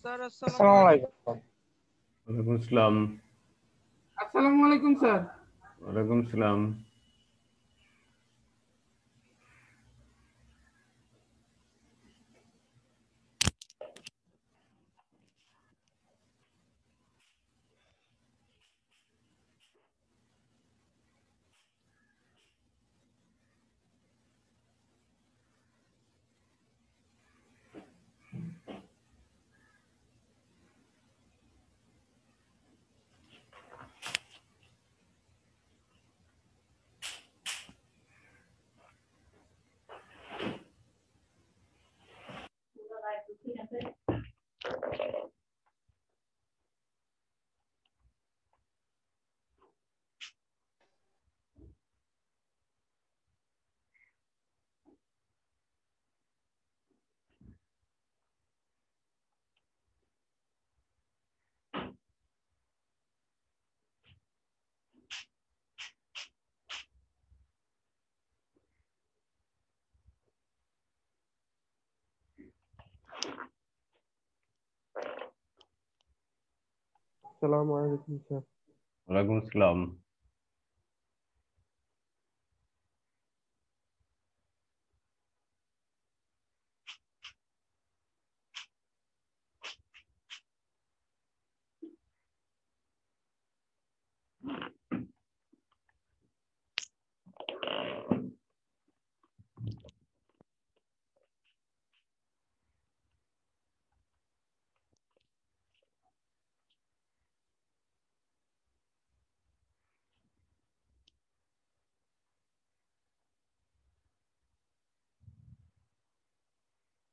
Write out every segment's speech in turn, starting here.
Sir আসসালামু আসসালামু আলাইকুম। আলাইকুম। ওয়ালাইকুম আসসালাম। আসসালামু আলাইকুম স্যার। ওয়ালাইকুম আসসালাম। আসসালামু আলাইকুম স্যার। ওয়ালাইকুম আসসালাম।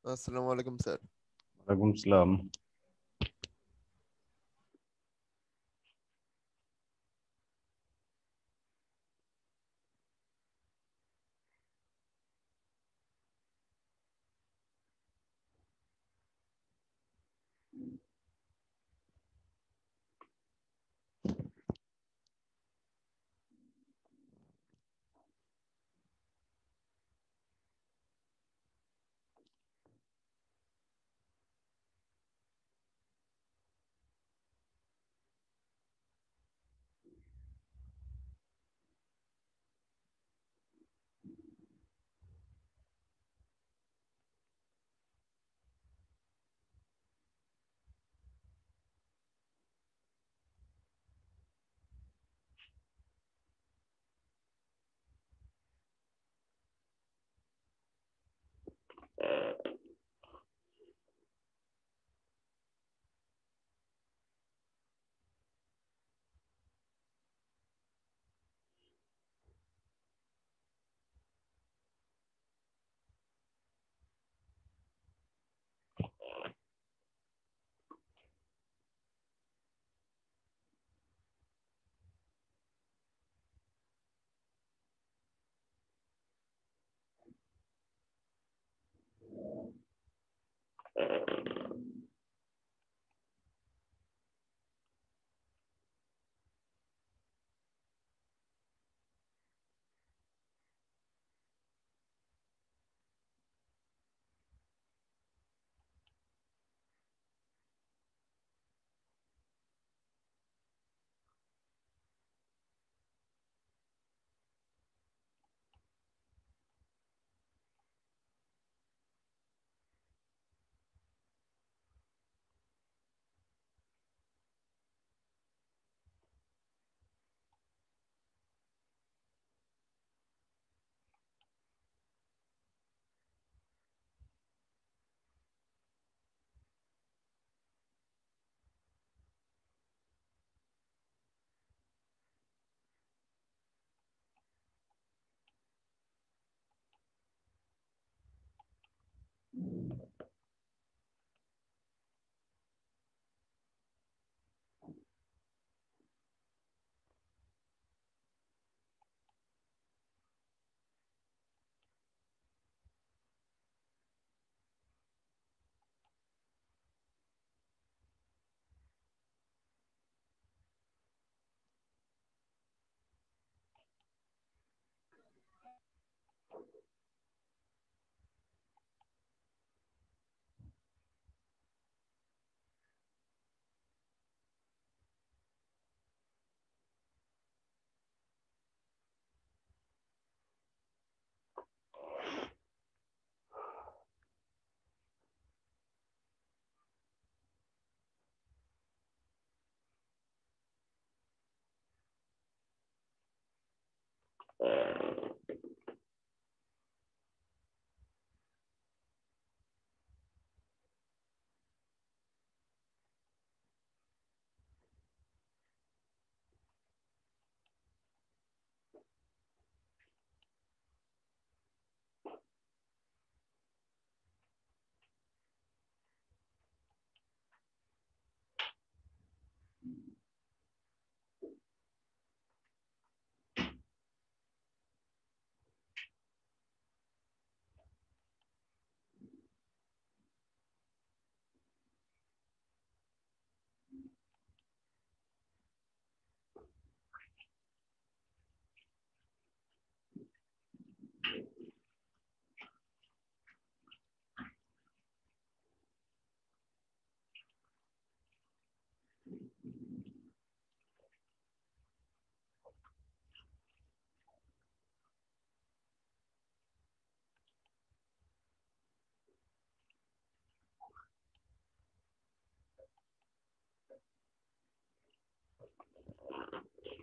আসসালামু আলাইকুম স্যার। ওয়ালাইকুম আসসালাম।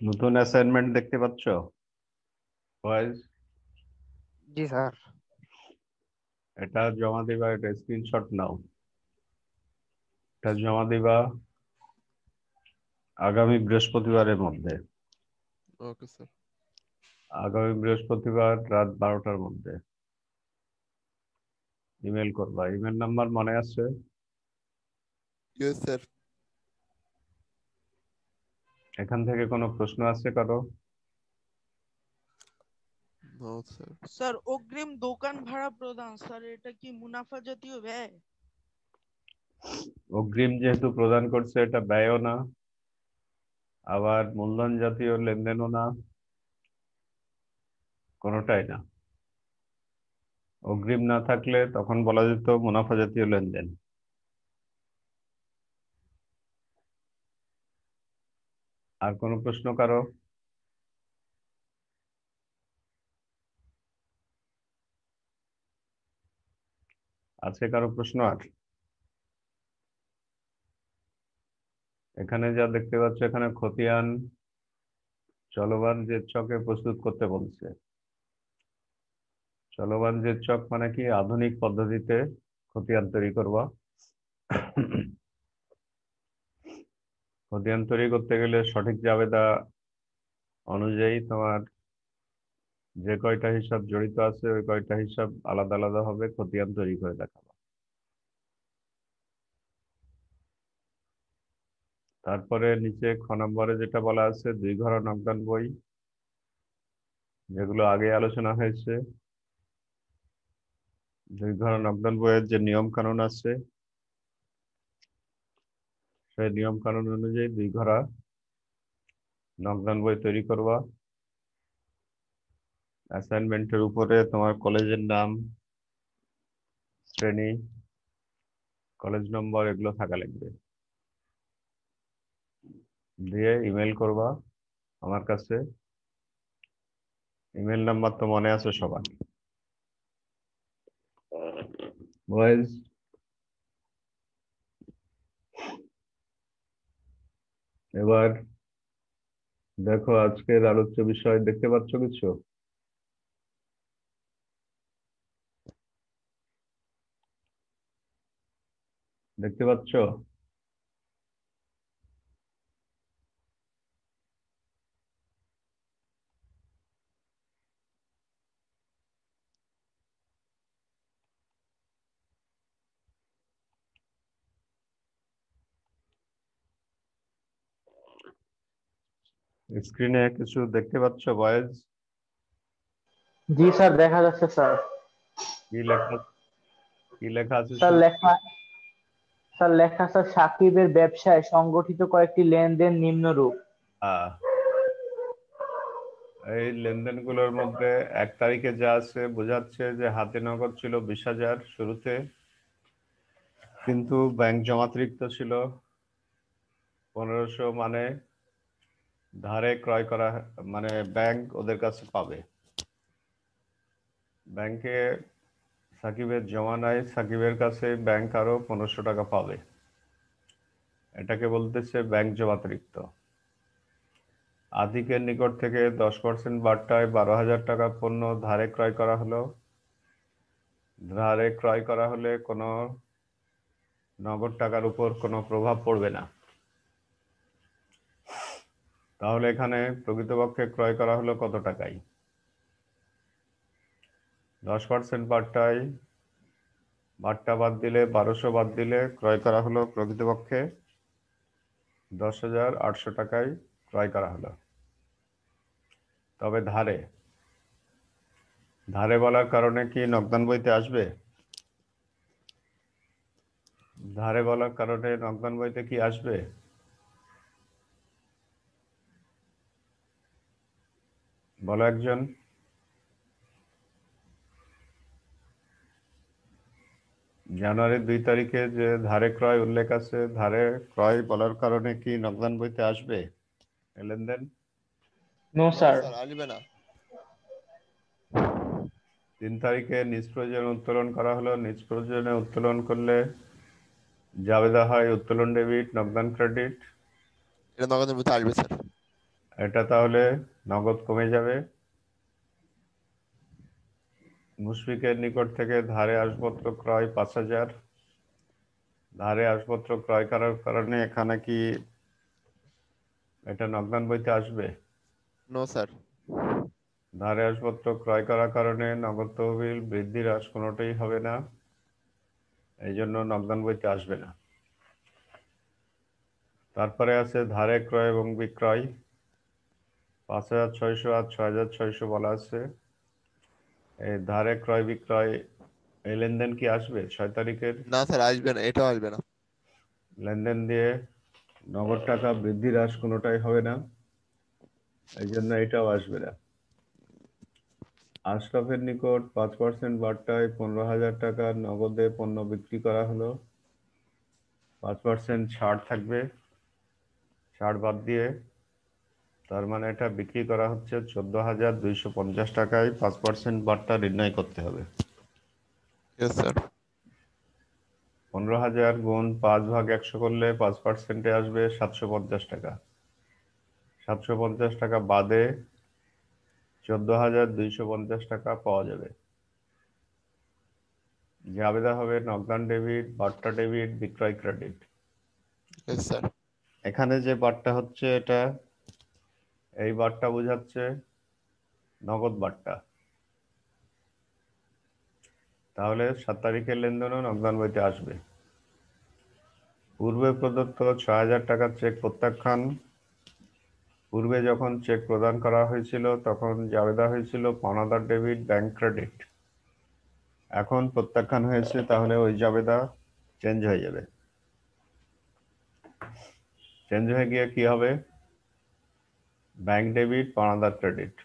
নতুন অ্যাসাইনমেন্ট দেখতে পাচ্ছ বয়েজ? জি স্যার। এটা জমা দিবা, এটা স্ক্রিনশট নাও। এটা জমা দিবা আগামী বৃহস্পতিবারের মধ্যে। Okay sir. আগামী বৃহস্পতিবার রাত 12টার মধ্যে ইমেল করবা। ইমেল নাম্বার মনে আছে? Yes sir. এখান থেকে কোনো প্রশ্ন আছে কারো? No sir. স্যার অগ্রিম দোকান ভাড়া প্রদান, স্যার এটা কি মুনাফা জাতীয় ব্যয়? অগ্রিম যেহেতু প্রদান করছে, এটা ব্যয়ও না, আবার মূলধন জাতীয় লেনদেনও না, কোনোটাই না। অগ্রিম না থাকলে তখন বলা যেত মুনাফা জাতীয় লেনদেন। আর কোনো প্রশ্ন কারো? আছে কারো প্রশ্ন? আর এখানে যা দেখতে পাচ্ছ, এখানে খতিয়ান চলমান যে ছকে প্রস্তুত করতে বলছে। চলমান যে ছক মানে কি? আধুনিক পদ্ধতিতে খতিয়ান তৈরি করবা। খতিয়ান তৈরি করতে গেলে সঠিক জাবেদা অনুযায়ী তোমার যে কয়টা হিসাব জড়িত আছে ওই কয়টা হিসাব আলাদা আলাদা হবে, খতিয়ান তৈরি করে দেখাবো। তারপরে নিচে খ নম্বরে যেটা বলা আছে, 2 ঘর নকদান বই, যেগুলো আগে আলোচনা হয়েছে। 2 ঘর নকদান বইয়ের যে নিয়ম কানুন আছে, সেই নিয়ম কানুন অনুযায়ী 2 ঘরা নকদান বই তৈরি করবা। অ্যাসাইনমেন্টের উপরে তোমার কলেজের নাম, শ্রেণী, কলেজ নম্বর এগুলো থাকা লাগবে। দিয়ে ইমেল করবা আমার কাছে। ইমেল নাম্বার তো মনে আছে সবার বয়েজ? এবার দেখো আজকের আলোচ্য বিষয় দেখতে পাচ্ছ কিছু? দেখতে পাচ্ছ? স্ক্রিনে কিছু দেখতে পাচ্ছ বয়েজ? জি স্যার, দেখা যাচ্ছে স্যার। কি লেখা, কি লেখা আছে স্যার শুরু? লেখা স্যার, সাকিবের ব্যবসায় সংগঠিত কয়েকটি লেনদেন নিম্নরূপ। হ্যাঁ, এই লেনদেনগুলোর মধ্যে 1 তারিখে যা আছে বোঝাচ্ছে যে হাতে নগদ ছিল 20,000 শুরুতে, কিন্তু ব্যাংক জমাতিরিক্ত ছিল 1500, মানে ধারে ক্রয় করা, মানে ব্যাংক ওদের কাছে পাবে। ব্যাংকে সাকিবের জমা নাই, সাকিবের কাছে ব্যাংক আরো 1500 টাকা পাবে। এটাকে বলতেছে ব্যাংক জমাতিরিক্ত। আতিকের নিকট থেকে 10% বার্তায় 12,000 টাকা পণ্য ধারে ক্রয় করা হলো। ধারে ক্রয় করা হলে কোনো নগদ টাকার উপর কোনো প্রভাব পড়বে না। তাহলে এখানে প্রকৃতপক্ষে ক্রয় করা হলো কত টাকায়? 10% বার্তায় বার্তা বাদ দিলে 1200 বাদ দিলে ক্রয় করা হলো প্রকৃতপক্ষে 10,800 টাকায় ক্রয় করা হলো। তবে ধারে ধারে বলার কারণে কি নগদান বইতে আসবে? ধারে বলার কারণে নগদান বইতে কি আসবে? বলো একজন। জানুয়ারি 2 তারিখে যে ধারে ক্রয় উল্লেখ আছে, ধারে ক্রয় বলার কারণে কি নগদান বইতে আসবে লেনদেন? No no sir. স্যার আসবে না। 3 তারিখে নিজ প্রয়োজনে উত্তোলন করা হলো। নিজ প্রয়োজনে উত্তোলন করলে জাবেদা হয় উত্তোলন ডেবিট, নগদান ক্রেডিট। এটা নগদের মধ্যে আসবে স্যার। এটা তাহলে নগদ কমে যাবে। মুশফিকের নিকট থেকে ধারে আসবাবপত্র ক্রয় 5,000। ধারে আসবাবপত্র ক্রয় করার কারণে এখানে কি এটা নগদান বইতে আসবে? No sir. ধারে আসবাবপত্র ক্রয় করার কারণে নগদ তহবিল বৃদ্ধি হ্রাস কোনোটাই হবে না, এই জন্য নগদান বইতে আসবে না। তারপরে আছে ধারে ক্রয় এবং বিক্রয়। 5,600 আর 6,600 বলা আছে। এই ধারে ক্রয় বিক্রয় এই লেনদেন কি আসবে 6 তারিখের? না স্যার আসবে না, এটাও আসবে না। লেনদেন দিয়ে নগদ টাকা বৃদ্ধি হ্রাস কোনোটাই হবে না, এই জন্য এটাও আসবে না। আশরাফের নিকট 5% বার্তায় 15,000 টাকা নগদে পণ্য বিক্রি করা হলো। 5% ছাড় থাকবে, ছাড় বাদ দিয়ে তার মানে এটা বিক্রি করা হচ্ছে 14,250 টাকায়। 5% বার্তা নির্ণয় করতে হবে। Yes sir. 15,000 গুণ 5/100 করলে 5%-এ আসবে 750 টাকা। 750 টাকা বাদে 14,250 টাকা পাওয়া যাবে। জাবেদা হবে নগদান ডেবিট, বার্তা ডেবিট, বিক্রয় ক্রেডিট। Yes sir. এখানে যে বার্তা হচ্ছে এটা এই বার্তা বোঝাচ্ছে নগদ বার্তা। তাহলে 7 তারিখের লেনদেনও নগদান বইতে আসবে। পূর্বে প্রদত্ত 6,000 টাকার চেক প্রত্যাখ্যান। পূর্বে যখন চেক প্রদান করা হয়েছিল তখন জাবেদা হয়েছিল পাওনাদার ডেবিট, ব্যাংক ক্রেডিট। এখন প্রত্যাখ্যান হয়েছে, তাহলে ওই জাবেদা চেঞ্জ হয়ে যাবে। চেঞ্জ হয়ে গিয়ে কি হবে? ব্যাংক ডেবিট, পাওনাদার ক্রেডিট।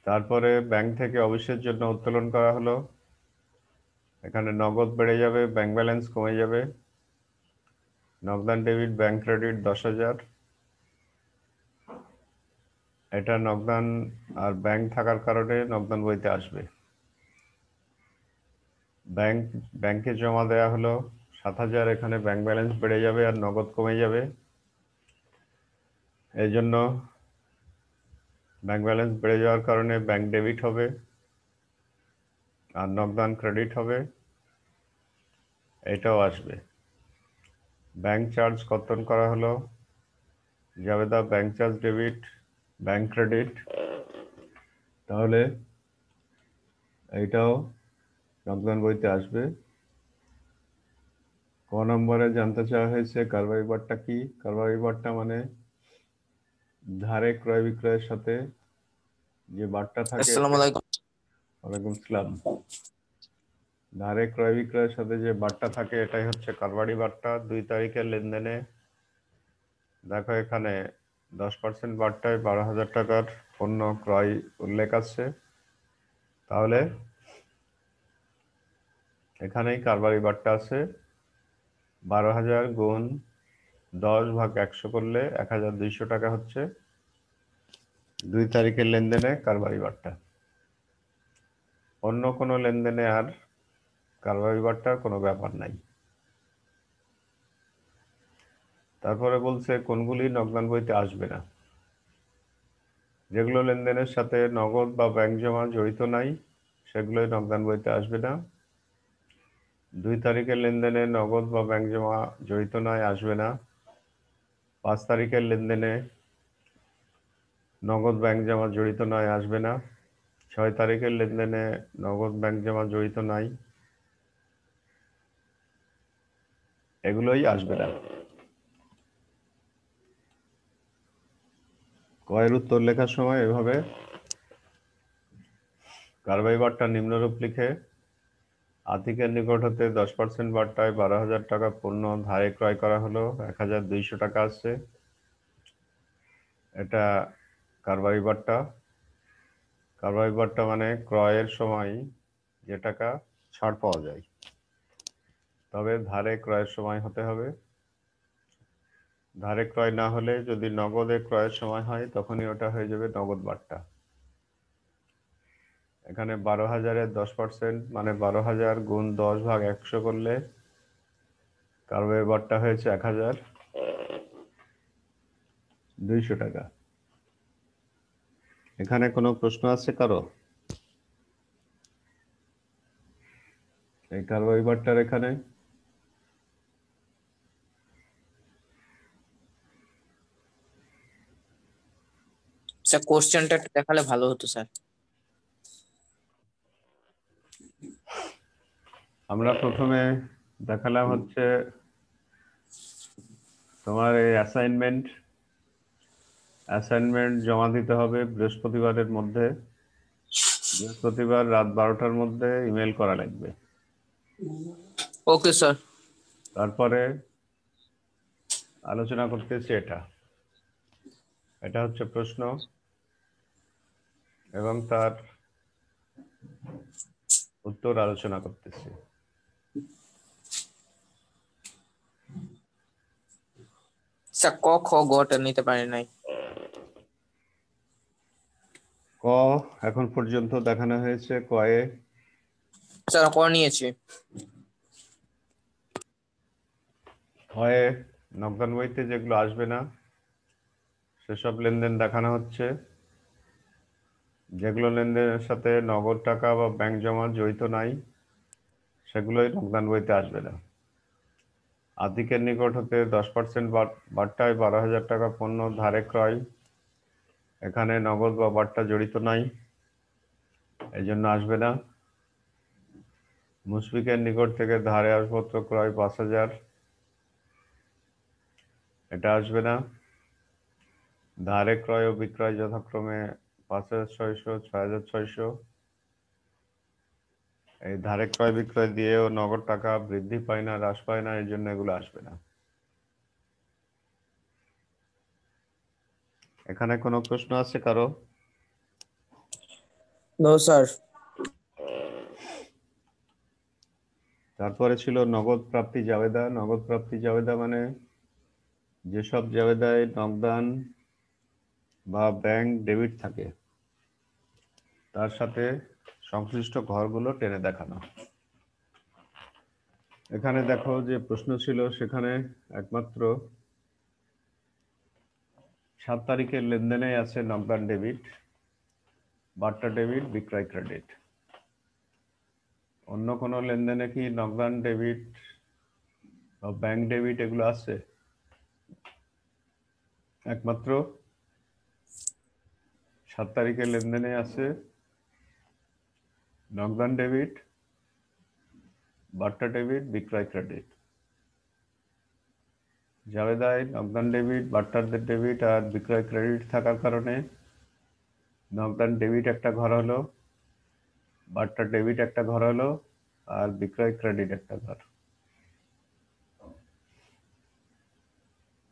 তারপরে ব্যাংক থেকে অফিসের জন্য উত্তোলন করা হলো। এখানে নগদ বেড়ে যাবে, ব্যাংক ব্যালেন্স কমে যাবে। নগদান ডেবিট, ব্যাংক ক্রেডিট 10,000। এটা নগদান আর ব্যাংক থাকার কারণে নগদান বইতে আসবে। ব্যাংকে জমা দেয়া হলো 7,000, এখানে ব্যাংক ব্যালেন্স বেড়ে যাবে আর নগদ কমে যাবে, এই জন্য ব্যাংক ব্যালেন্স বেড়ে যাওয়ার কারণে ব্যাংক ডেবিট হবে আর নগদান ক্রেডিট হবে, এটাও আসবে। ব্যাংক চার্জ কর্তন করা হলো, জাবেদা bank charge debit, bank credit, তাহলে এইটাও নগদান বইতে আসবে। ক নম্বরে জানতে চাওয়া হয়েছে কারবারি বার্তা কি। কারবারি বার্তা মানে ধারে ক্রয় বিক্রয়ের সাথে যে বার্তা থাকে। ওয়ালাইকুম আসসালাম। ধারে ক্রয় বিক্রয়ের সাথে যে বার্তা থাকে এটাই হচ্ছে কারবারি বার্তা। 2 তারিখের লেনদেনে দেখো এখানে 10% বার্তায় 12,000 টাকার পণ্য ক্রয় উল্লেখ আছে, তাহলে এখানেই কারবারি বার্তা আছে। 12,000 গুণ 10/100 করলে 1,200 টাকা হচ্ছে 2 তারিখের লেনদেনে কারবারি বার্তা। অন্য কোনো লেনদেনে আর কারবারি বার্তার কোনো ব্যাপার নাই। তারপরে বলছে কোনগুলি নগদান বইতে আসবে না। যেগুলো লেনদেনের সাথে নগদ বা ব্যাংক জমা জড়িত নাই সেগুলোই নগদান বইতে আসবে না। 2 তারিখের লেনদেনে নগদ বা ব্যাংক জমা জড়িত নাই, আসবে না। 5 তারিখের লেনদেনে নগদ ব্যাংক জমা জড়িত নয়, আসবে না। 6 তারিখের লেনদেনে নগদ ব্যাংক জমা জড়িত নাই, এগুলোই আসবে না। কয়ের উত্তর লেখার সময় এভাবে কারবাই বার্তা নিম্নরূপ লিখে আতিকের নিকট হতে 10% বার্তায় 12,000 টাকা পণ্য ধারে ক্রয় করা হলো, 1,200 টাকা আছে। এটা কারবাই বার্তা। কারবাই বার্তা মানে ক্রয়ের সময় যে টাকা ছাড় পাওয়া যায়, তবে ধারে ক্রয়ের সময় হতে হবে। ধারে ক্রয় না হলে যদি নগদে ক্রয়ের সময় হয় তখনই ওটা হয়ে যাবে নগদ বার্তা। এখানে 12,000-এর 10% মানে 12,000 গুণ 10/100 করলে কারবাই বার্তা হয়েছে 1,200 টাকা। এখানে কোনো প্রশ্ন আছে কারো? এই কারবাই বার্তার এখানে স্যার কোশ্চেনটা একটু দেখালে ভালো হতো স্যার। আমরা প্রথমে দেখালাম হচ্ছে তোমার এই অ্যাসাইনমেন্ট জমা দিতে হবে বৃহস্পতিবারের মধ্যে। বৃহস্পতিবার রাত 12টার মধ্যে ইমেল করা লাগবে। Okay sir. তারপরে আলোচনা করতেছি এটা হচ্ছে প্রশ্ন এবং তার উত্তর আলোচনা করতেছি। স্যার ক খ গটা নিতে পারি নাই। ক এখন পর্যন্ত দেখানো হয়েছে। কয়ে স্যার ক নিয়েছি। ক্ষয়ে নগদান বইতে যেগুলো আসবে না সেসব লেনদেন দেখানো হচ্ছে। যেগুলো লেনদেনের সাথে নগদ টাকা বা ব্যাংক জমা জড়িত নাই সেগুলোই নগদান বইতে আসবে না। আতিকের নিকট হতে 10% বার্তায় 12,000 টাকা পণ্য ধারে ক্রয়, এখানে নগদ বা বার্তা জড়িত নাই, এই জন্য আসবে না। মুশফিকের নিকট থেকে ধারে আসবাবপত্র ক্রয় 5,000, এটা আসবে না। ধারে ক্রয় ও বিক্রয় যথাক্রমে 5,600, 6,600, এই ধারে ক্রয় বিক্রয় দিয়েও নগদ টাকা বৃদ্ধি পায় না, হ্রাস পায় না, এই জন্য এগুলো আসবে না। এখানে কোনো প্রশ্ন আছে কারো? No sir. তারপরে ছিল নগদ প্রাপ্তি জাবেদা। নগদ প্রাপ্তি জাবেদা মানে যেসব জাবেদায় নগদান বা ব্যাংক ডেবিট থাকে তার সাথে সংশ্লিষ্ট ঘরগুলো টেনে দেখানো। এখানে দেখো যে প্রশ্ন ছিল সেখানে একমাত্র 7 তারিখের লেনদেনে আছে নগদান ডেবিট, বার্তা ডেবিট, বিক্রয় ক্রেডিট। অন্য কোনো লেনদেনে কি নগদান ডেবিট বা ব্যাংক ডেবিট এগুলো আছে? একমাত্র 7 তারিখের লেনদেনে আছে নগদান ডেবিট, বার্তা ডেবিট, বিক্রয় ক্রেডিট। জাবেদায় নগদান ডেবিট, বার্তার ডেবিট আর বিক্রয় ক্রেডিট থাকার কারণে নগদান ডেবিট একটা ঘর হলো, বার্তার ডেবিট একটা ঘর হলো, আর বিক্রয় ক্রেডিট একটা ঘর।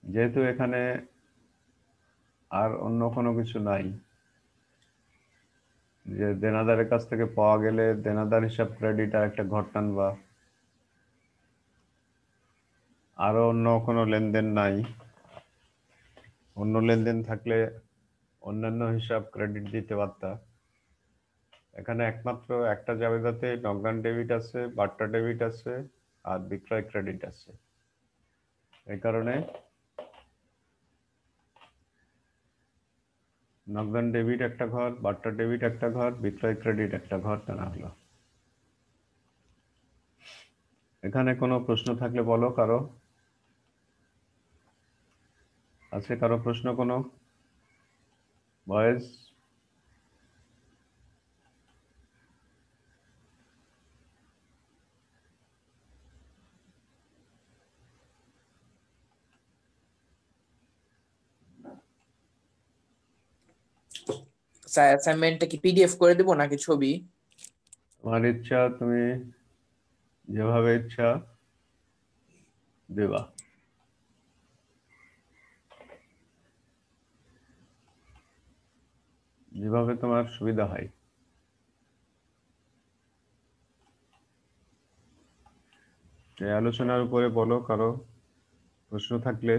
যেহেতু এখানে আর অন্য কোনো কিছু নাই যে দেনাদারের কাছ থেকে পাওয়া গেলে দেনাদার হিসাব ক্রেডিট আর একটা ঘর টানবা, আরো অন্য কোনো লেনদেন নাই, অন্য লেনদেন থাকলে অন্যান্য হিসাব ক্রেডিট দিতে পারতা। এখানে একমাত্র একটা জাবেদাতে নগদান ডেবিট আছে, বার্তা ডেবিট আছে আর বিক্রয় ক্রেডিট আছে। এই কারণে নগদান ডেবিট একটা ঘর, বার্তা ডেবিট একটা ঘর, বিক্রয় ক্রেডিট একটা ঘর টানা হলো। এখানে কোনো প্রশ্ন থাকলে বলো কারো। আছে কারো প্রশ্ন কোনো? বয়েজ? স্যার অ্যাসাইনমেন্টটা কি পিডিএফ করে দেবো নাকি ছবি? তোমার ইচ্ছা, তুমি যেভাবে ইচ্ছা দেবা, যেভাবে তোমার সুবিধা হয়। এই আলোচনার উপরে বলো কারো প্রশ্ন থাকলে।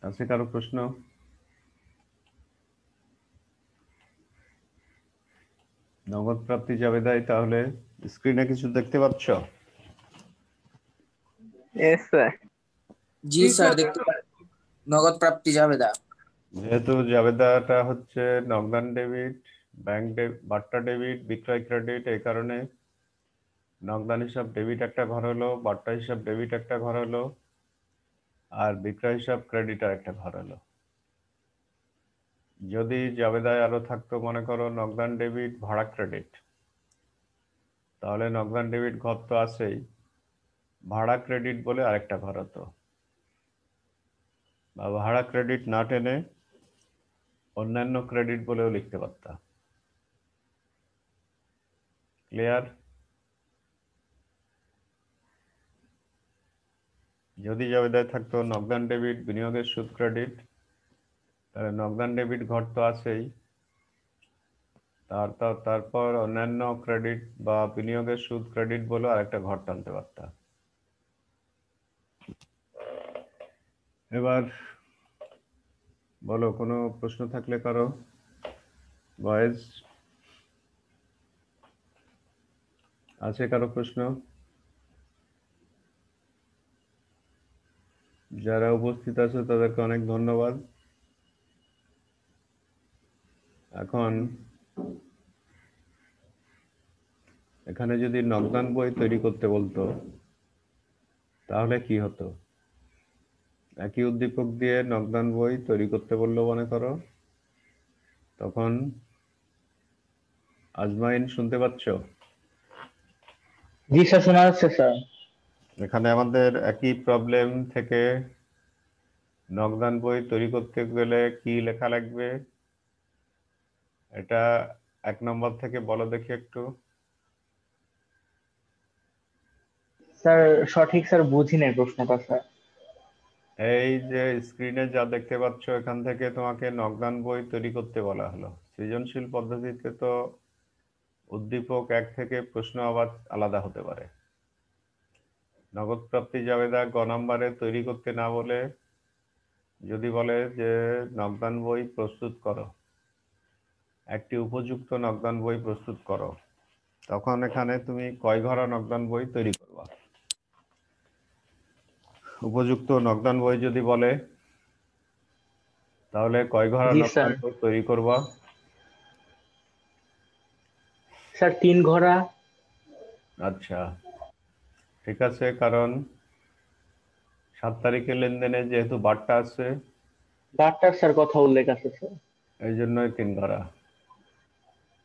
আছে কারো প্রশ্ন? নগদ প্রাপ্তি জাবেদায় তাহলে স্ক্রিনে কিছু দেখতে পাচ্ছ? Yes, sir. জি স্যার, দেখতে পাচ্ছি নগদ প্রাপ্তি জাবেদা। যেহেতু জাবেদাটা হচ্ছে নগদান ডেবিট, বার্তা ডেবিট, বিক্রয় ক্রেডিট, এই কারণে নগদান হিসাব ডেবিট একটা ঘর হলো, বার্তা হিসাব ডেবিট একটা ঘর হলো, আর বিক্রয় হিসাব ক্রেডিট আর একটা ঘর হলো। যদি জাবেদায় আরো থাকতো মনে করো নগদান ডেবিট, ভাড়া ক্রেডিট, তাহলে নগদান ডেবিট ঘর তো আছেই, ভাড়া ক্রেডিট বলে আরেকটা ঘর হতো, বা ভাড়া ক্রেডিট না টেনে অন্যান্য ক্রেডিট বলেও লিখতে পারতাম। ক্লিয়ার? যদি জাবেদায় থাকতো নগদান ডেবিট, বিনিয়োগের সুদ ক্রেডিট, তাহলে নগদান ডেবিট ঘর তো আছেই, তারপর অন্যান্য ক্রেডিট বা বিনিয়োগের সুদ ক্রেডিট বলে আরেকটা ঘর টানতে পারতাম। এবার বলো কোনো প্রশ্ন থাকলে কারো। বয়েজ? আছে কারো প্রশ্ন? যারা উপস্থিত আছে তাদেরকে অনেক ধন্যবাদ। এখন এখানে যদি নগদান বই তৈরি করতে বলতো তাহলে কি হতো? একই উদ্দীপক দিয়ে নগদান বই তৈরি করতে বললো মনে করো, তখন আজমাইন শুনতে পাচ্ছ? জি স্যার, শোনা যাচ্ছে স্যার। এখানে আমাদের একই প্রবলেম থেকে নগদান বই তৈরি করতে গেলে কি লেখা লাগবে, এটা 1 নম্বর থেকে বলো দেখি একটু। স্যার সঠিক স্যার বুঝি নাই প্রশ্নটা স্যার। এই যে স্ক্রিনে যা দেখতে পাচ্ছ এখান থেকে তোমাকে নগদান বই তৈরি করতে বলা হলো। সৃজনশীল পদ্ধতিতে তো উদ্দীপক 1 থেকে প্রশ্ন আবার আলাদা হতে পারে। নগদ প্রাপ্তি জাবেদা গ নম্বরে তৈরি করতে না বলে যদি বলে যে নগদান বই প্রস্তুত করো, একটি উপযুক্ত নগদান বই প্রস্তুত করো, তখন এখানে তুমি কয় ঘরা নগদান বই তৈরি করবা? উপযুক্ত নগদান বই যদি বলে তাহলে কয় ঘরা জি নগদান স্যার। বই তৈরি করবা? স্যার 3 ঘোড়া। আচ্ছা, ঠিক আছে, কারণ 7 তারিখের লেনদেনে যেহেতু বারটা আছে বারটার স্যার কথা উল্লেখ আছে স্যার। এই জন্যই 3 ঘরা।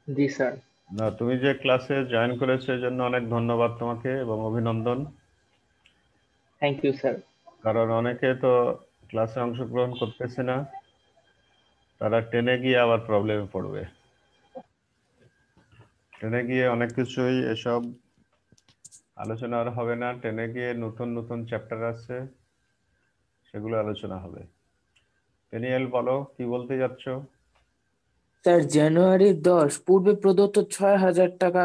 জি স্যার। না, তুমি যে ক্লাসে জয়েন করেছো এর জন্য অনেক ধন্যবাদ তোমাকে এবং অভিনন্দন। Thank you sir. কারণ অনেকে তো ক্লাসে অংশগ্রহণ করতেছে না, তারা টেনে গিয়ে আবার প্রবলেমে পড়বে। টেনে গিয়ে অনেক কিছুই এসব আলোচনা আর হবে না, টেনে গিয়ে নতুন নতুন চ্যাপ্টার আছে সেগুলো আলোচনা হবে। ড্যানিয়েল বলো কি বলতে যাচ্ছ? স্যার জানুয়ারি 10 পূর্বে প্রদত্ত 6,000 টাকা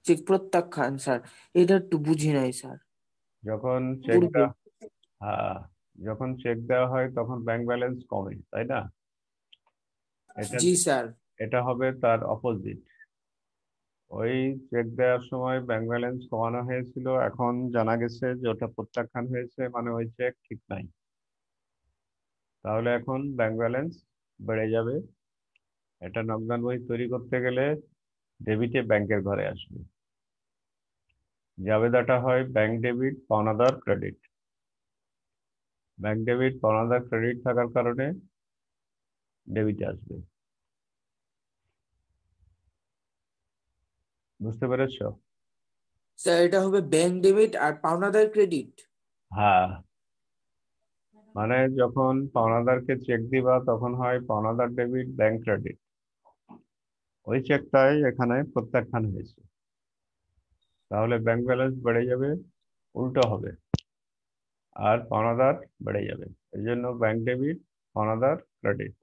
চেক প্রত্যাখ্যান স্যার, এটা একটু বুঝি নাই স্যার। যখন চেক পূর্বে। দেওয়া হ্যাঁ, যখন চেক দেওয়া হয় তখন ব্যাংক ব্যালেন্স কমে, তাই না? এটা জি স্যার। এটা হবে তার অপোজিট। ওই চেক দেওয়ার সময় ব্যাংক ব্যালেন্স কমানো হয়েছিল, এখন জানা গেছে যে ওটা প্রত্যাখ্যান হয়েছে, মানে ওই চেক ঠিক নাই। তাহলে এখন ব্যাংক ব্যালেন্স বেড়ে যাবে। এটা নগদান বই তৈরি করতে গেলে ডেবিটে ব্যাংকের ঘরে আসবে। জাবেদাটা হয় ব্যাংক ডেবিট পাওনাদার ক্রেডিট। ব্যাংক ডেবিট পাওনাদার ক্রেডিট থাকার কারণে ডেবিটে আসবে। বুঝতে পেরেছ? স্যার এটা হবে ব্যাংক ডেবিট আর পাওনাদার ক্রেডিট। হ্যাঁ, মানে যখন পাওনাদারকে চেক দিবা তখন হয় পাওনাদার ডেবিট ব্যাংক ক্রেডিট। ওই চেকটাই এখানে প্রত্যাখ্যান হয়েছে, তাহলে ব্যাংক ব্যালেন্স বেড়ে যাবে, উল্টো হবে, আর পাওনাদার বেড়ে যাবে। এই জন্য ব্যাংক ডেবিট পাওনাদার ক্রেডিট।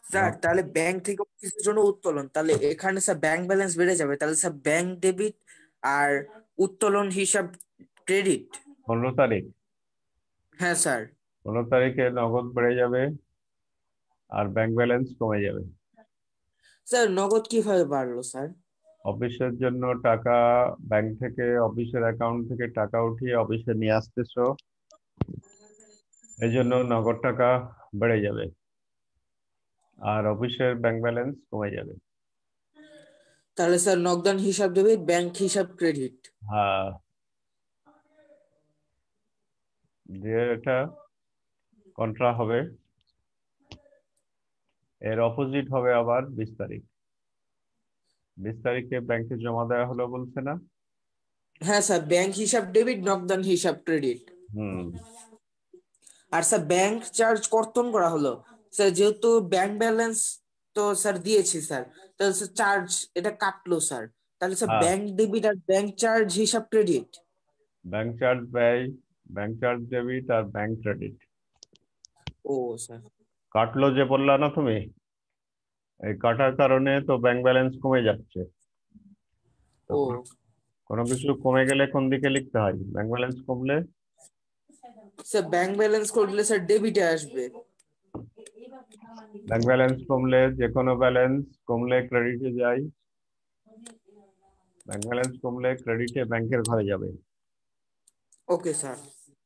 স্যার তাহলে ব্যাংক থেকে অফিসের জন্য উত্তোলন, তাহলে এখানে স্যার ব্যাংক ব্যালেন্স বেড়ে যাবে, তাহলে স্যার ব্যাংক ডেবিট আর উত্তোলন হিসাব ক্রেডিট। 15 তারিখ, হ্যাঁ স্যার। 15 তারিখে নগদ বেড়ে যাবে আর ব্যাংক ব্যালেন্স কমে যাবে। স্যার নগদ কিভাবে বাড়লো স্যার? অফিসের জন্য টাকা ব্যাংক থেকে, অফিসের অ্যাকাউন্ট থেকে টাকা উঠিয়ে অফিসে নিয়ে আসতেছো, এই জন্য নগদ টাকা বেড়ে যাবে আর অফিসের ব্যাংক ব্যালেন্স কমে যাবে। তাহলে স্যার নগদান হিসাব ডেবিট ব্যাংক হিসাব ক্রেডিট। হ্যাঁ, দিয়ে এটা কন্ট্রা হবে। এর অপোজিট হবে আবার 20 তারিখ। 20 তারিখে ব্যাংকে জমা দেওয়া হলো বলছে না? হ্যাঁ স্যার, ব্যাংক হিসাব ডেবিট নগদান হিসাব ক্রেডিট। হুম, আর স্যার ব্যাংক চার্জ কর্তন করা হলো স্যার, যেহেতু ব্যাংক ব্যালেন্স তো স্যার দিয়েছি স্যার, তাহলে স্যার চার্জ এটা কাটলো স্যার, তাহলে স্যার হ্যাঁ, ব্যাংক ডেবিট আর ব্যাংক চার্জ হিসাব ক্রেডিট। ব্যাংক চার্জ ব্যয়, ব্যাংক চার্জ ডেবিট আর ব্যাংক ক্রেডিট। ও স্যার। কাটলো যে বললা না তুমি, এই কাটার কারণে তো ব্যাংক ব্যালেন্স কমে যাচ্ছে। তো ও কোনো কিছু কমে গেলে কোন দিকে লিখতে হয়? ব্যাংক ব্যালেন্স কমলে স্যার ব্যাংক ব্যালেন্স করলে স্যার ডেবিটে আসবে। ব্যাংক ব্যালেন্স কমলে, যে কোনো ব্যালেন্স কমলে ক্রেডিটে যায়। ব্যাংক ব্যালেন্স কমলে ক্রেডিটে ব্যাংকের ঘরে যাবে। Okay sir.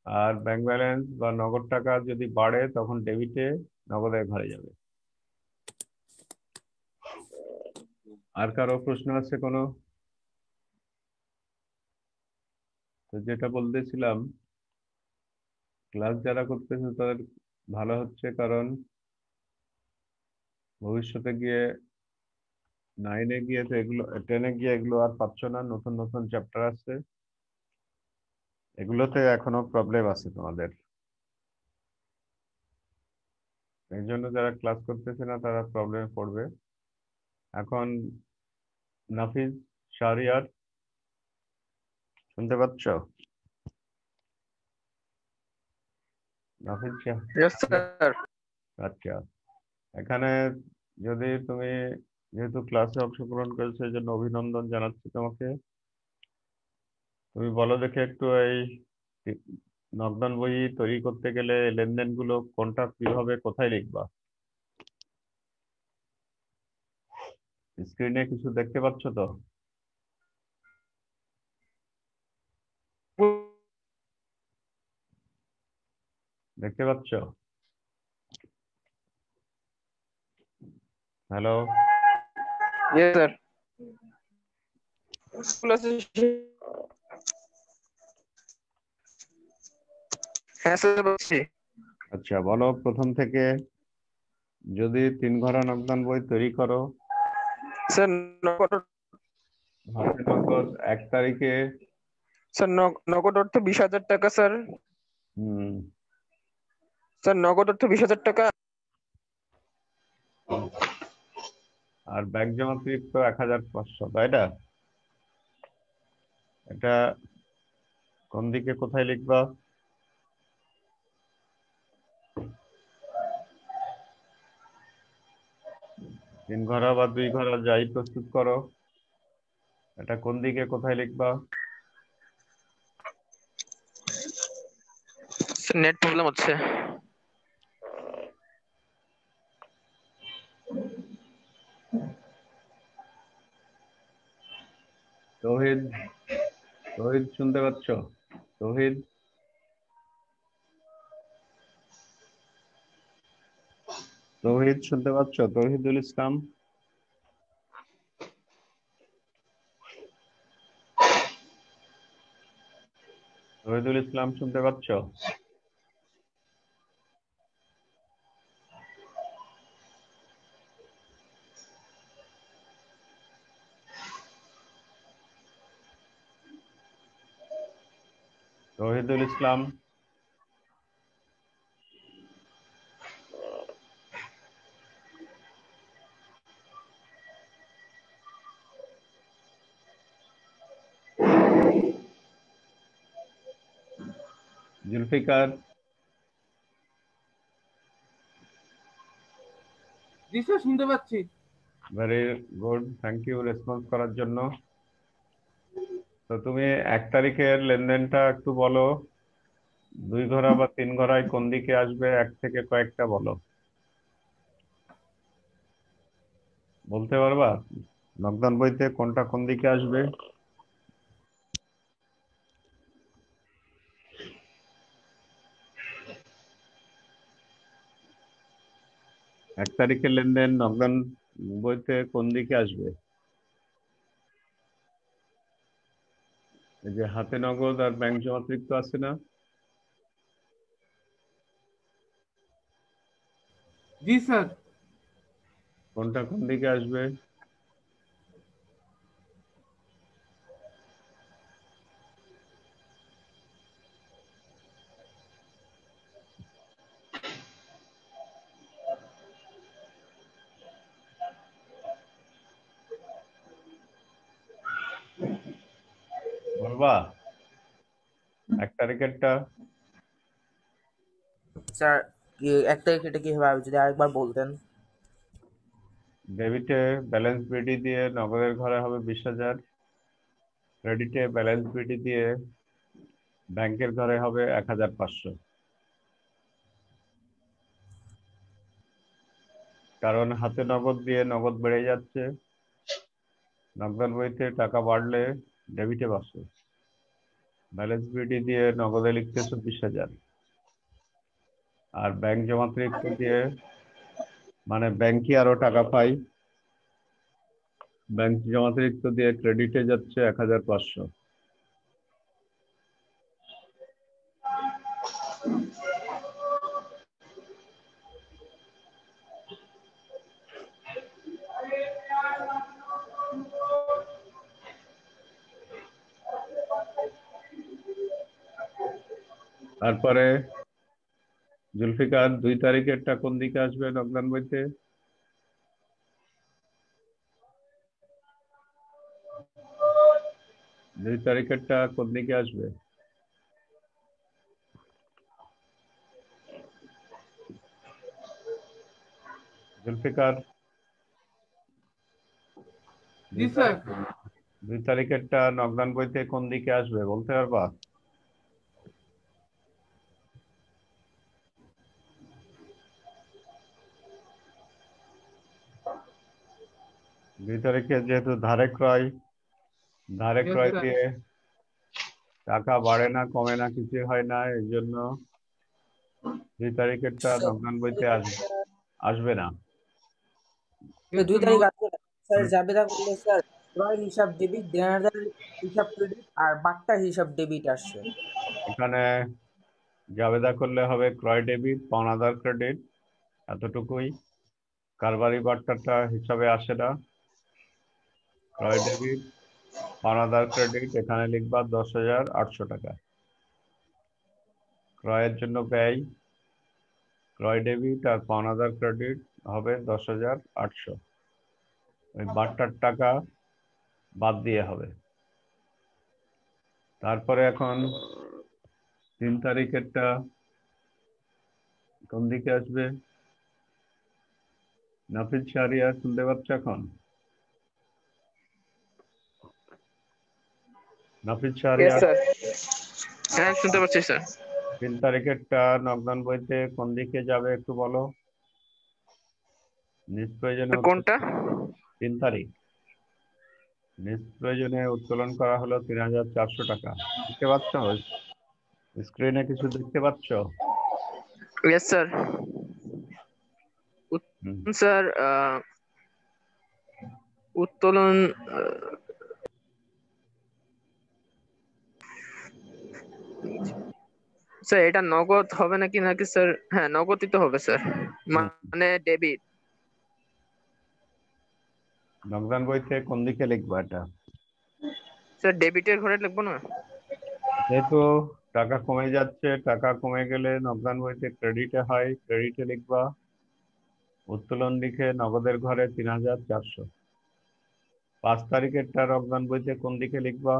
আর ব্যাংক ব্যালেন্স বা নগদ টাকা যদি বাড়ে তখন ডেবিটে নগদের ঘরে যাবে। আর কারো প্রশ্ন আছে কোনো? তো যেটা বলতেছিলাম, ক্লাস যারা করতেছে তাদের ভালো হচ্ছে, কারণ ভবিষ্যতে গিয়ে 9-এ গিয়ে তো এগুলো, 10-এ গিয়ে এগুলো আর পাচ্ছ না। নতুন নতুন চ্যাপ্টার আছে, এগুলোতে এখনো প্রবলেম আছে তোমাদের। এই জন্য যারা ক্লাস করতেছে না তারা প্রবলেমে পড়বে। এখন নাফিজ, শাহরিয়ার, শুনতে পাচ্ছ? Nafiz Yes, sir. আচ্ছা, এখানে যদি তুমি, যেহেতু ক্লাসে অংশগ্রহণ করেছো এই জন্য অভিনন্দন জানাচ্ছি তোমাকে। তুমি বলো দেখে একটু, এই নগদান বই তৈরি করতে গেলে লেনদেনগুলো কোনটা কিভাবে কোথায় লিখবা? স্ক্রিনে কিছু দেখতে পাচ্ছ তো? দেখতে পাচ্ছ? হ্যালো? Yes, sir. হ্যাঁ স্যার বলছি। আচ্ছা, বলো প্রথম থেকে। যদি 3 ঘরা নগদান বই তৈরি করো, স্যার নগদ, হাতে নগদ 1 তারিখে, স্যার নগদ অর্থ 20,000 টাকা স্যার। হুম, স্যার নগদ অর্থ 20,000 টাকা। আর ব্যাংক জমাতিরিক্ত 1,500, তাই না? এটা কোন দিকে কোথায় লিখবা? তিন ঘরা বা 2 ঘরা যাই প্রস্তুত করো, এটা কোন দিকে কোথায় লিখবা? স্যার নেট প্রবলেম হচ্ছে। তৌহিদ, তৌহিদ শুনতে পাচ্ছ? তৌহিদ, তৌহিদ শুনতে পাচ্ছ? তৌহিদুল ইসলাম, তৌহিদুল ইসলাম শুনতে পাচ্ছ? তৌহিদুল ইসলাম, জুলফিকার, জি স্যার শুনতে পাচ্ছি। Very good, thank you response করার জন্য। তো তুমি 1 তারিখের লেনদেনটা একটু বলো, 2 ঘোড়া বা 3 ঘোড়ায় কোন দিকে আসবে, 1 থেকে কয়েকটা বলো, বলতে পারবা? নকদান বইতে কোনটা কোন দিকে আসবে? এক তারিখের লেনদেন নকদান বইতে কোন দিকে আসবে? এই যে হাতে নগদ আর ব্যাংক জমাতিরিক্ত আছে না, জি স্যার। কোনটা কোন দিকে আসবে? বলবা 1 তারিখেরটা? স্যার 1 তারিখ এটা কি হবে যদি আরেকবার বলতেন? ডেবিটে ব্যালেন্স বিডি দিয়ে নগদের ঘরে হবে 20,000, ক্রেডিটে ব্যালেন্স বিডি দিয়ে ব্যাংকের ঘরে হবে 1,500। কারণ হাতে নগদ দিয়ে নগদ বেড়ে যাচ্ছে, নগদান বইতে টাকা বাড়লে ডেবিটে বাড়ছে, ব্যালেন্স বিডি দিয়ে নগদে লিখতেছে 20,000, আর ব্যাংক জমাতিরিক্ত দিয়ে মানে ব্যাংকই আরো টাকা পাই, ব্যাংক জমাতিরিক্ত দিয়ে ক্রেডিটে যাচ্ছে 1,500। তারপরে জুলফিকার 2 তারিখেরটা কোন দিকে আসবে নকদান বইতে? 2 তারিখেরটা কোন দিকে আসবে? জুলফিকার, জি স্যার। 2 তারিখেরটা নকদান বইতে কোন দিকে আসবে বলতে পারবা? দুই তারিখে যেহেতু ধারে ক্রয় Yes, sir. দিয়ে টাকা বাড়ে না কমে না কিছু হয় না, এই জন্য 2 তারিখেরটা নকদান বইতে আসবে না। Yes, 2 sir, তারিখ no- আছে স্যার, জাবেদা করলে স্যার ক্রয় হিসাব ডেবিট, দেনাদার হিসাব ক্রেডিট আর বাট্টা হিসাব ডেবিট আসছে। এখানে জাবেদা করলে হবে ক্রয় ডেবিট, পাওনাদার ক্রেডিট, এতটুকুই। কারবারি বাট্টাটা হিসাবে আসে না। ক্রয় ডেবিট, পাওনাদার ক্রেডিট, এখানে লিখবা 10,800 টাকা। ক্রয়ের জন্য ব্যয়, ক্রয় ডেবিট আর পাওনাদার ক্রেডিট হবে 10,800। ওই বাট্টার টাকা বাদ দিয়ে হবে। তারপরে এখন 3 তারিখেরটা কোন দিকে আসবে? নাফিজ শাহরিয়ার শুনতে পাচ্ছ এখন? নাফিজ ইয়েস শাহরিয়ার, স্যার, হ্যাঁ শুনতে পাচ্ছি স্যার। 3 তারিখেরটা নকদান বইতে কোন দিকে যাবে একটু বলো, নিষ্প্রয়োজনীয়। কোনটা? 3 তারিখ নিষ্প্রয়োজনে উত্তোলন করা হলো 3,400 টাকা। দেখতে পাচ্ছ স্ক্রিনে কিছু দেখতে পাচ্ছ? Yes sir. স্যার উত্তোলন স্যার এটা নগদ হবে নাকি নাকি স্যার? হ্যাঁ নগদই তো হবে স্যার, মানে ডেবিট। নগদান বইতে কোন দিকে লিখবা এটা? স্যার ডেবিটের ঘরে লিখবো না? যেহেতু টাকা কমে যাচ্ছে, টাকা কমে গেলে নগদান বইতে ক্রেডিটে হয়, ক্রেডিটে লিখবা। উত্তোলন লিখে নগদের ঘরে 3,400। 5 তারিখেরটা নগদান বইতে কোন দিকে লিখবা?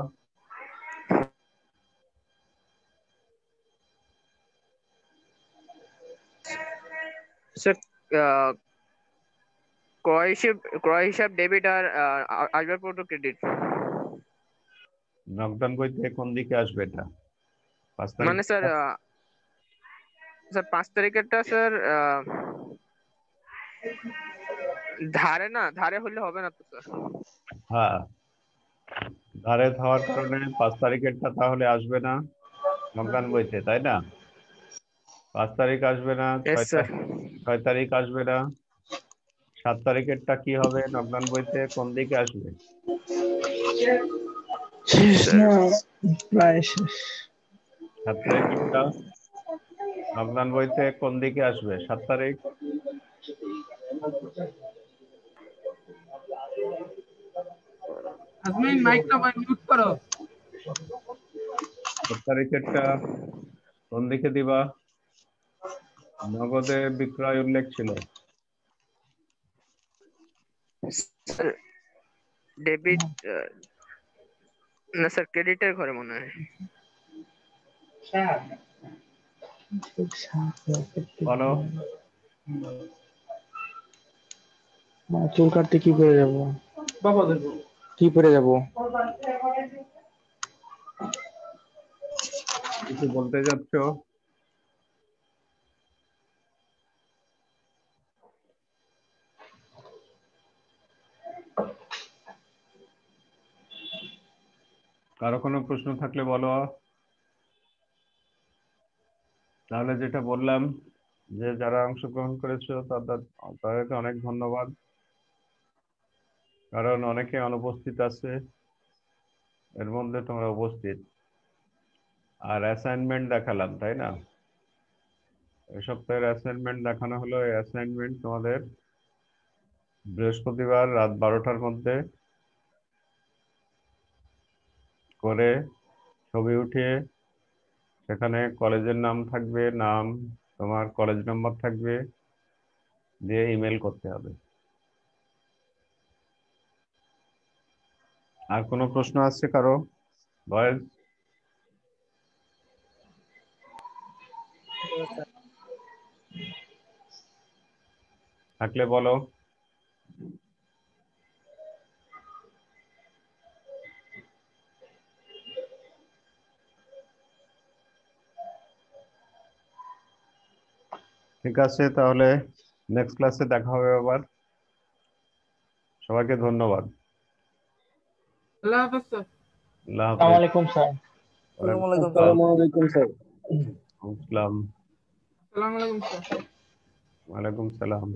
স্যার ক্রয় হিসাব ডেবিট আর আসবার পর ক্রেডিট। নগদান বইতে কোন দিকে আসবে এটা? 5 তারিখ মানে স্যার 5 তারিখেরটা স্যার ধারে হলে হবে না তো স্যার? হ্যাঁ, ধারে হওয়ার কারণে 5 তারিখেরটা তাহলে আসবে না নগদান বইতে, তাই না? 5 তারিখ আসবে না, Yes, sir. 6 তারিখ আসবে না। 7 তারিখেরটা কি হবে নগদান বইতে, কোন দিকে আসবে? প্রায় শেষ। 7 তারিখেরটা নগদান বইতে কোন দিকে আসবে? 7 তারিখ। আজমিন মাইকটা মিউট করো। 7 তারিখেরটা কোন দিকে দিবা? নগদে বিক্রয় উল্লেখ ছিল। স্যার ডেবিট না স্যার ক্রেডিটের ঘরে মনে হয়। বলো। চুল কাটতে কি পরে যাবো? বাবা দেখো কি পরে যাবো? কিছু বলতে যাচ্ছ? কারো কোনো প্রশ্ন থাকলে বলো। তাহলে যেটা বললাম যে যারা অংশগ্রহণ করেছো তাদেরকে অনেক ধন্যবাদ, কারণ অনেকে অনুপস্থিত আছে, এর মধ্যে তোমরা উপস্থিত। আর অ্যাসাইনমেন্ট দেখালাম, তাই না? এই সপ্তাহের অ্যাসাইনমেন্ট দেখানো হলো। এই অ্যাসাইনমেন্ট তোমাদের বৃহস্পতিবার রাত 12টার মধ্যে করে ছবি উঠিয়ে সেখানে কলেজের নাম থাকবে, নাম, তোমার কলেজ নাম্বার থাকবে, দিয়ে ইমেল করতে হবে। আর কোনো প্রশ্ন আছে কারো? বয়েজ থাকলে বলো। ঠিক আছে, তাহলে নেক্সট ক্লাসে দেখা হবে আবার। সবাইকে ধন্যবাদ। আল্লাহ হাফেজ স্যার। আল্লাহ আসসালামু হাফেজ। আলাইকুম স্যার। আসসালামু আলাইকুম স্যার। আসসালাম। আসসালামু আলাইকুম স্যার। ওয়ালাইকুম সালাম।